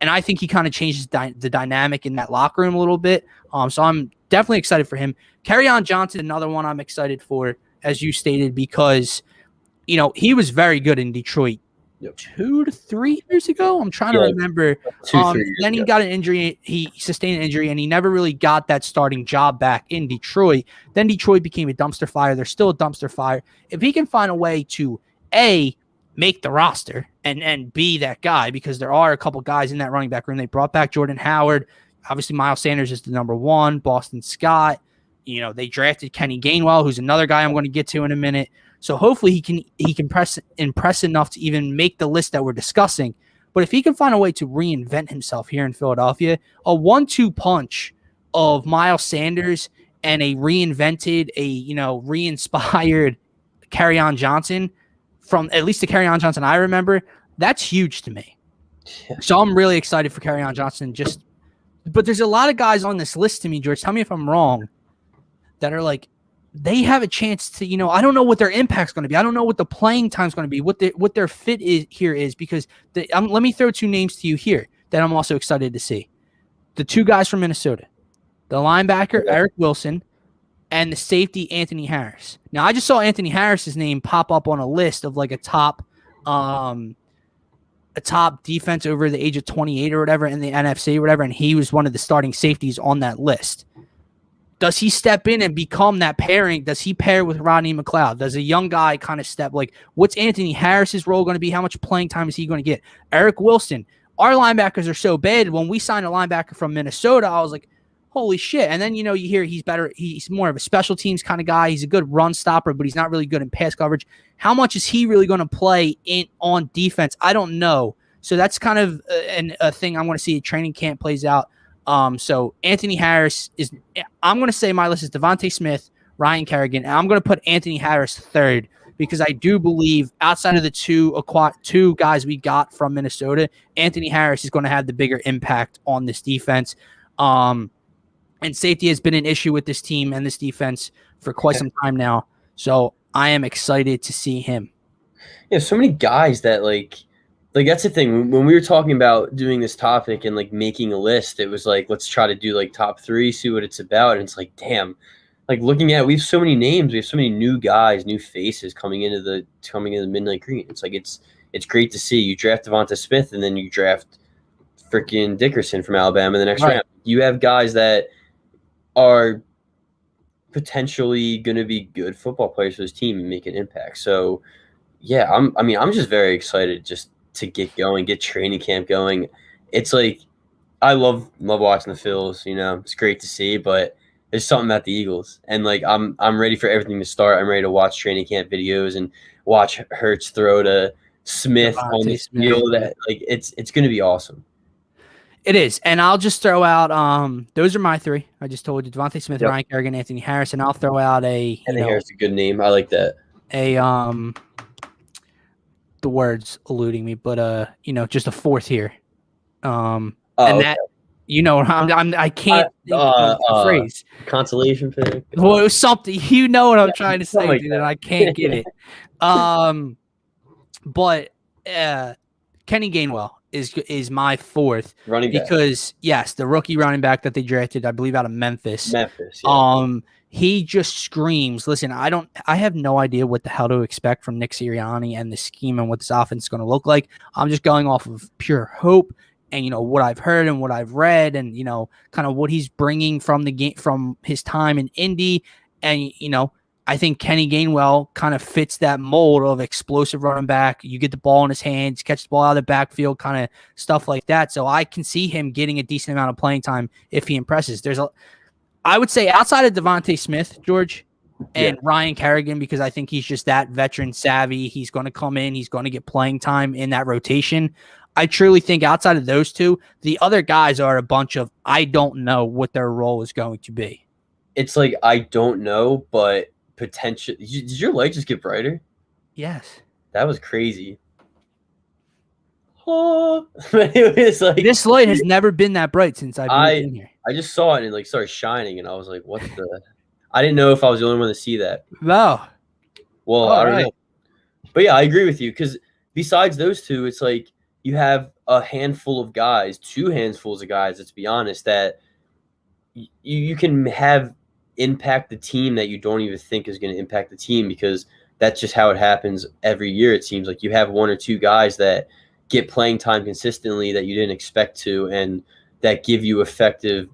and I think he kind of changes the dynamic in that locker room a little bit. So I'm definitely excited for him. Kerryon Johnson, another one I'm excited for, as you stated, because he was very good in Detroit 2 to 3 years ago. I'm trying to remember. Then he got an injury. He sustained an injury, and he never really got that starting job back in Detroit. Then Detroit became a dumpster fire. They're still a dumpster fire. If he can find a way to A, make the roster, and be that guy, because there are a couple guys in that running back room. They brought back Jordan Howard. Obviously, Miles Sanders is the number one. Boston Scott. They drafted Kenny Gainwell, who's another guy I'm going to get to in a minute. So hopefully he can impress enough to even make the list that we're discussing. But if he can find a way to reinvent himself here in Philadelphia, a 1-2 punch of Miles Sanders and a reinvented, re-inspired Kerryon Johnson, from at least the Kerryon Johnson I remember, that's huge to me. Yeah. So I'm really excited for Kerryon Johnson. But there's a lot of guys on this list to me, George. Tell me if I'm wrong, that are like they have a chance to, I don't know what their impact's going to be. I don't know what the playing time's going to be, what their fit is because let me throw two names to you here that I'm also excited to see. The two guys from Minnesota, the linebacker, Eric Wilson, and the safety, Anthony Harris. Now, I just saw Anthony Harris's name pop up on a list of like a top defense over the age of 28 or whatever in the NFC or whatever, and he was one of the starting safeties on that list. Does he step in and become that pairing? Does he pair with Rodney McLeod? Does a young guy kind of step what's Anthony Harris's role going to be? How much playing time is he going to get? Eric Wilson. Our linebackers are so bad. When we signed a linebacker from Minnesota, I was like, holy shit. And then, you hear he's better. He's more of a special teams kind of guy. He's a good run stopper, but he's not really good in pass coverage. How much is he really going to play on defense? I don't know. So that's kind of a thing I want to see a training camp plays out. So Anthony Harris I'm going to say my list is Devontae Smith, Ryan Kerrigan, and I'm going to put Anthony Harris third because I do believe outside of the two guys we got from Minnesota, Anthony Harris is going to have the bigger impact on this defense. And safety has been an issue with this team and this defense for quite some time now. So I am excited to see him. Yeah, so many guys that like that's the thing. When we were talking about doing this topic and like making a list, it was like, let's try to do like top 3, see what it's about. And it's like, damn, like looking at, we have so many names, we have so many new guys, new faces coming into the Midnight Green. It's like, it's great to see. You draft Devonta Smith and then you draft freaking Dickerson from Alabama in the next round. You have guys that are potentially going to be good football players for this team and make an impact. So yeah, I'm just very excited just to get going, get training camp going. It's like I love watching the Phillies, it's great to see, but there's something about the Eagles. And like I'm ready for everything to start. I'm ready to watch training camp videos and watch Hurts throw to Smith on the field. That like it's going to be awesome. It is. And I'll just throw out those are my 3. I just told you Devontae Smith, Ryan Kerrigan, Anthony Harris, and I'll throw out Anthony Harris is a good name. I like that. The words eluding me, but just a 4th here. And that I can't think of the phrase. Consolation pick. Well, it was something. What I'm trying to say, dude, and I can't get it. But Kenny Gainwell is my 4th running back. Because yes, the rookie running back that they drafted, I believe out of Memphis. Yeah. He just screams. Listen, I have no idea what the hell to expect from Nick Sirianni and the scheme and what this offense is going to look like. I'm just going off of pure hope and, what I've heard and what I've read and, kind of what he's bringing from the game, from his time in Indy. And, I think Kenny Gainwell kind of fits that mold of explosive running back. You get the ball in his hands, catch the ball out of the backfield, kind of stuff like that. So I can see him getting a decent amount of playing time if he impresses. I would say outside of Devontae Smith, George, and Ryan Kerrigan, because I think he's just that veteran savvy. He's going to come in. He's going to get playing time in that rotation. I truly think outside of those two, the other guys are a bunch of I don't know what their role is going to be. It's like I don't know, but potential. Did your light just get brighter? Yes. That was crazy. Oh, it was like this light has never been that bright since I've been in here. I just saw it and it like started shining, and I was like, "What the?" I didn't know if I was the only one to see that. No. Well, I don't know. But yeah, I agree with you because besides those two, it's like you have a handful of guys, 2 handfuls of guys. Let's be honest, that you can have impact the team that you don't even think is going to impact the team because that's just how it happens every year. It seems like you have 1 or 2 guys that get playing time consistently that you didn't expect to, and that give you effective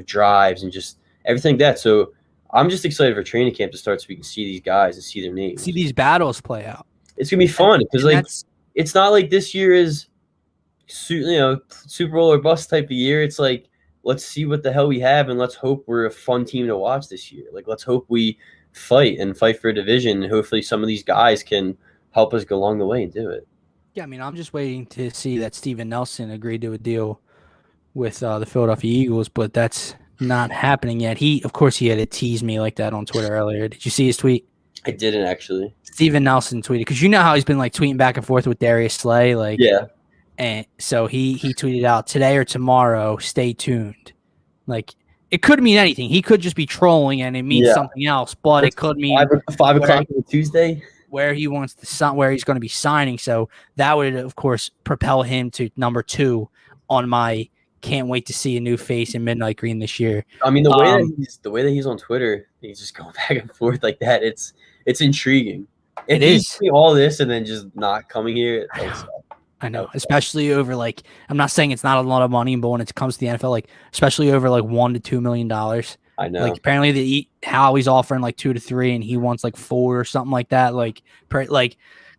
drives and just everything like that. So I'm just excited for training camp to start so we can see these guys and see their names. See these battles play out. It's going to be fun because it's not like this year is Super Bowl or bust type of year. It's like, let's see what the hell we have and let's hope we're a fun team to watch this year. Like, let's hope we fight for a division, and hopefully some of these guys can help us go along the way and do it. Yeah, I mean, I'm just waiting to see that Steven Nelson agreed to a deal with the Philadelphia Eagles, but that's not happening yet. Of course, he had to tease me like that on Twitter earlier. Did you see his tweet? I didn't actually. Steven Nelson tweeted, because you know how he's been like tweeting back and forth with Darius Slay, like yeah. And so he tweeted out, "Today or tomorrow, stay tuned." Like it could mean anything. He could just be trolling and it means something else, but it could mean 5 o'clock on Tuesday. Where he wants to sign, where he's going to be signing. So that would, of course, propel him to number 2 on my can't wait to see a new face in Midnight Green this year. I mean, the way that he's on Twitter, he's just going back and forth like that. It's intriguing. If he's doing all this and then just not coming here, I know, especially over like, I'm not saying it's not a lot of money, but when it comes to the NFL, like especially over like $1 to $2 million. I know. Like apparently Howie's offering like 2 to 3, and he wants like 4 or something like that. Like,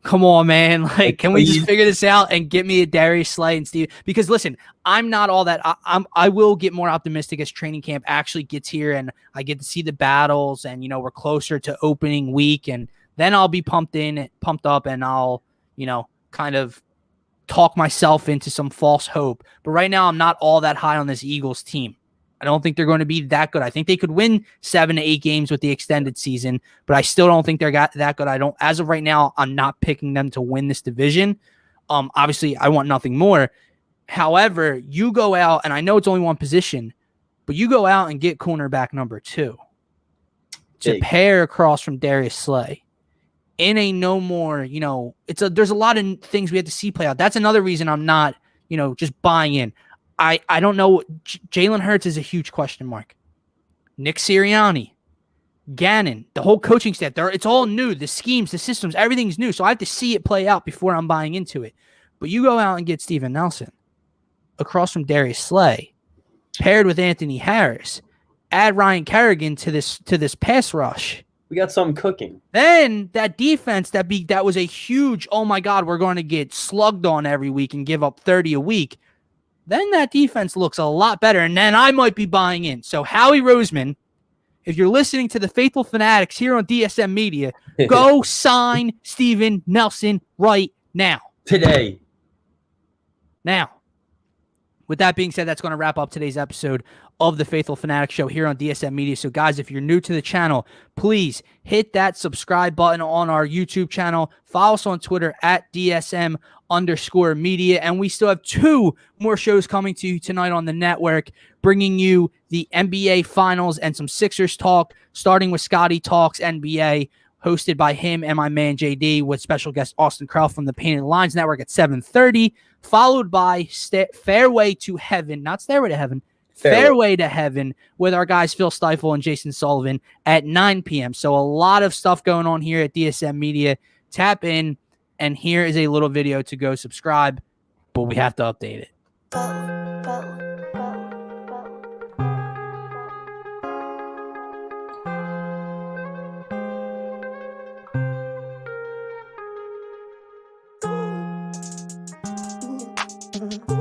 come on, man. Like, can we just figure this out and get me a Darius Slay and Steve? Because listen, I'm not all that. I will get more optimistic as training camp actually gets here, and I get to see the battles, and we're closer to opening week, and then I'll be pumped up, and I'll kind of talk myself into some false hope. But right now, I'm not all that high on this Eagles team. I don't think they're going to be that good. I think they could win 7 to 8 games with the extended season, but I still don't think they're that good. As of right now, I'm not picking them to win this division. Obviously, I want nothing more. However, you go out, and I know it's only one position, but you go out and get cornerback number 2 to pair across from Darius Slay in a no more, there's a lot of things we have to see play out. That's another reason I'm not, just buying in. I don't know. Jalen Hurts is a huge question mark. Nick Sirianni, Gannon, the whole coaching staff, it's all new. The schemes, the systems, everything's new. So I have to see it play out before I'm buying into it. But you go out and get Steven Nelson across from Darius Slay, paired with Anthony Harris, add Ryan Kerrigan to this pass rush. We got something cooking. Then that defense that was a huge, oh my God, we're going to get slugged on every week and give up 30 a week. Then that defense looks a lot better, and then I might be buying in. So Howie Roseman, if you're listening to the Phaithful Phanatics here on DSM Media, go sign Steven Nelson right now. Today. Now, with that being said, that's going to wrap up today's episode of the Phaithful Fanatics Show here on DSM Media. So guys, if you're new to the channel, please hit that subscribe button on our YouTube channel. Follow us on Twitter at DSM_media. And we still have 2 more shows coming to you tonight on the network, bringing you the NBA Finals and some Sixers talk, starting with Scotty Talks NBA, hosted by him and my man JD, with special guest Austin Krell from the Painted Lines Network at 7:30, followed by Fairway to Heaven, not Stairway to Heaven, Fairway to Heaven, with our guys Phil Stifle and Jason Sullivan at 9 p.m. So a lot of stuff going on here at DSM Media. Tap in, and here is a little video to go subscribe, but we have to update it. Mm-hmm.